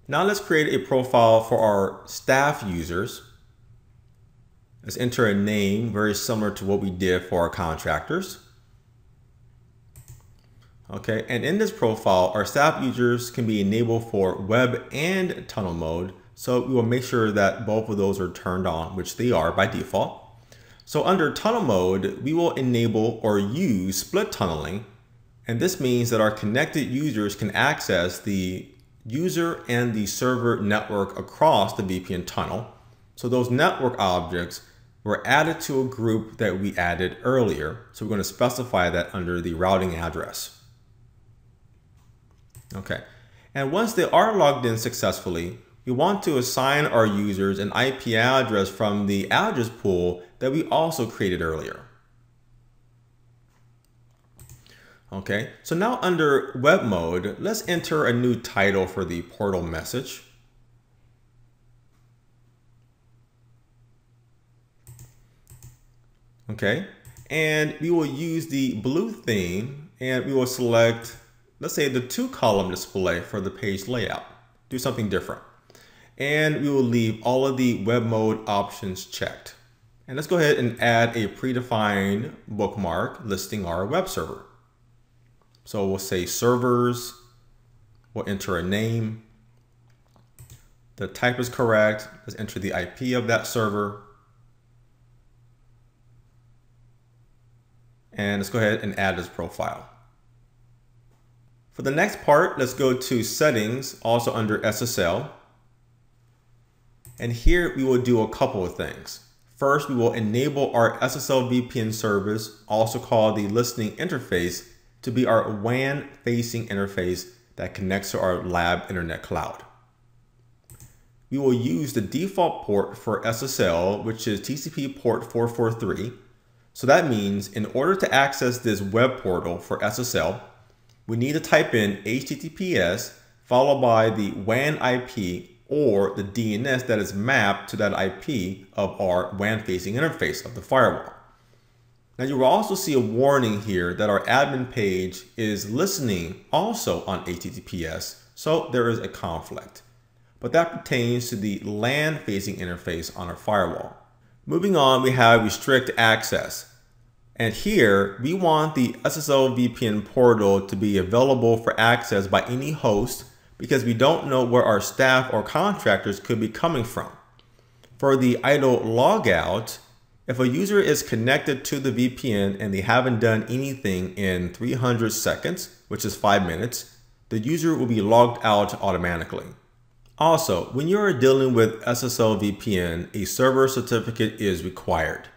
Now let's create a profile for our staff users. Let's enter a name very similar to what we did for our contractors. Okay, and in this profile, our staff users can be enabled for web and tunnel mode. So we will make sure that both of those are turned on, which they are by default. So under tunnel mode, we will enable or use split tunneling. And this means that our connected users can access the user and the server network across the VPN tunnel. So those network objects were added to a group that we added earlier. So we're going to specify that under the routing address. Okay, and once they are logged in successfully, we want to assign our users an IP address from the address pool that we also created earlier. Okay, so now under web mode, let's enter a new title for the portal message. Okay, and we will use the blue theme and we will select, let's say, the 2-column display for the page layout. Do something different. And we will leave all of the web mode options checked. And let's go ahead and add a predefined bookmark listing our web server. So we'll say servers, we'll enter a name. The type is correct. Let's enter the IP of that server. And let's go ahead and add this profile. For the next part, let's go to settings, also under SSL. And here we will do a couple of things. First, we will enable our SSL VPN service, also called the listening interface, to be our WAN facing interface that connects to our lab internet cloud. We will use the default port for SSL, which is TCP port 443. So that means in order to access this web portal for SSL, we need to type in HTTPS followed by the WAN IP or the DNS that is mapped to that IP of our WAN facing interface of the firewall. Now you will also see a warning here that our admin page is listening also on HTTPS, so there is a conflict. But that pertains to the LAN facing interface on our firewall. Moving on, we have restrict access. And here we want the SSL VPN portal to be available for access by any host because we don't know where our staff or contractors could be coming from. For the idle logout, if a user is connected to the VPN and they haven't done anything in 300 seconds, which is 5 minutes, the user will be logged out automatically. Also, when you are dealing with SSL VPN, a server certificate is required.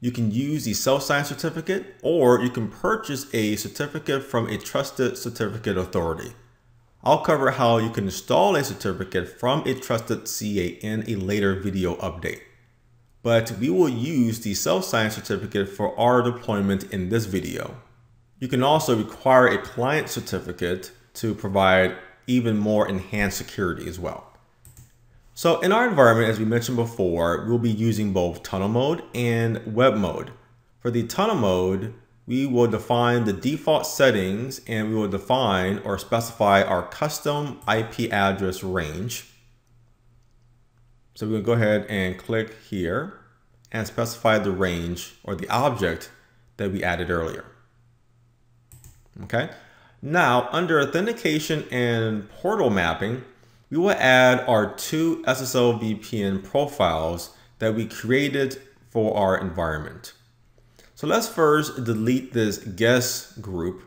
You can use the self-signed certificate, or you can purchase a certificate from a trusted certificate authority. I'll cover how you can install a certificate from a trusted CA in a later video update. But we will use the self-signed certificate for our deployment in this video. You can also require a client certificate to provide even more enhanced security as well. So in our environment, as we mentioned before, we'll be using both tunnel mode and web mode. For the tunnel mode, we will define the default settings and we will define or specify our custom IP address range. So we'll go ahead and click here and specify the range or the object that we added earlier. Okay. Now under authentication and portal mapping, we will add our 2 SSL VPN profiles that we created for our environment. So let's first delete this guest group.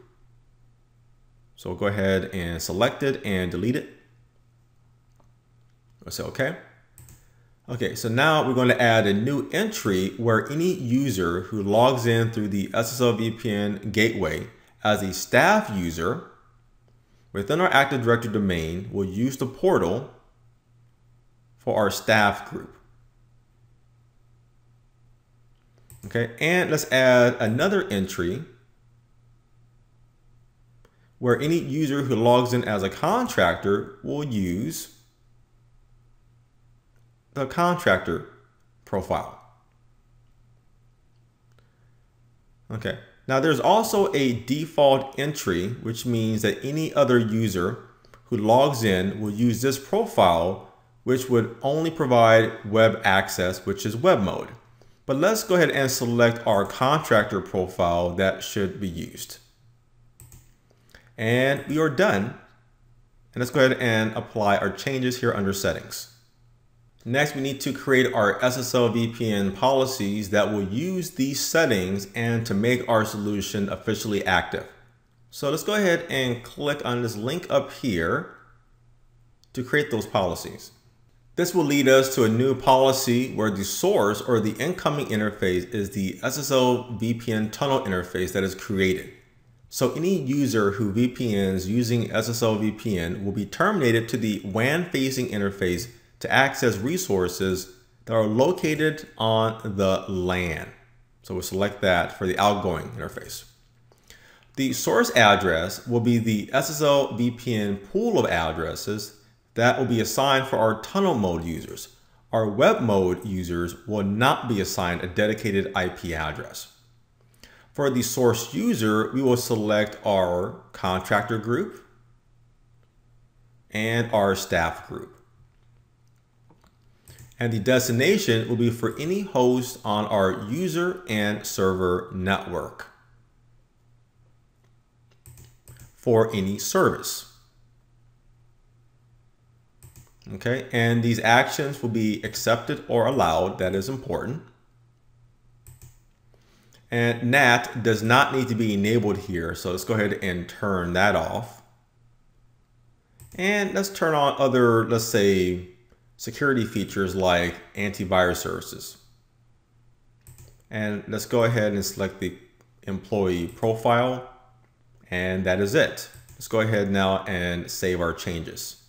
So we'll go ahead and select it and delete it. We'll say okay. Okay, so now we're going to add a new entry where any user who logs in through the SSL VPN gateway as a staff user within our Active Directory domain will use the portal for our staff group. Okay, and let's add another entry where any user who logs in as a contractor will use the contractor profile. Okay. Now there's also a default entry, which means that any other user who logs in will use this profile, which would only provide web access, which is web mode. But let's go ahead and select our contractor profile that should be used. And we are done. And let's go ahead and apply our changes here under settings. Next, we need to create our SSL VPN policies that will use these settings and to make our solution officially active. So let's go ahead and click on this link up here to create those policies. This will lead us to a new policy where the source or the incoming interface is the SSL VPN tunnel interface that is created. So any user who VPNs using SSL VPN will be terminated to the WAN-facing interface to access resources that are located on the LAN. So we'll select that for the outgoing interface. The source address will be the SSL VPN pool of addresses that will be assigned for our tunnel mode users. Our web mode users will not be assigned a dedicated IP address. For the source user, we will select our contractor group and our staff group. And the destination will be for any host on our user and server network for any service. Okay, and these actions will be accepted or allowed. That is important. And NAT does not need to be enabled here. So let's go ahead and turn that off. And let's turn on other, let's say, security features like antivirus services. And let's go ahead and select the employee profile. And that is it. Let's go ahead now and save our changes.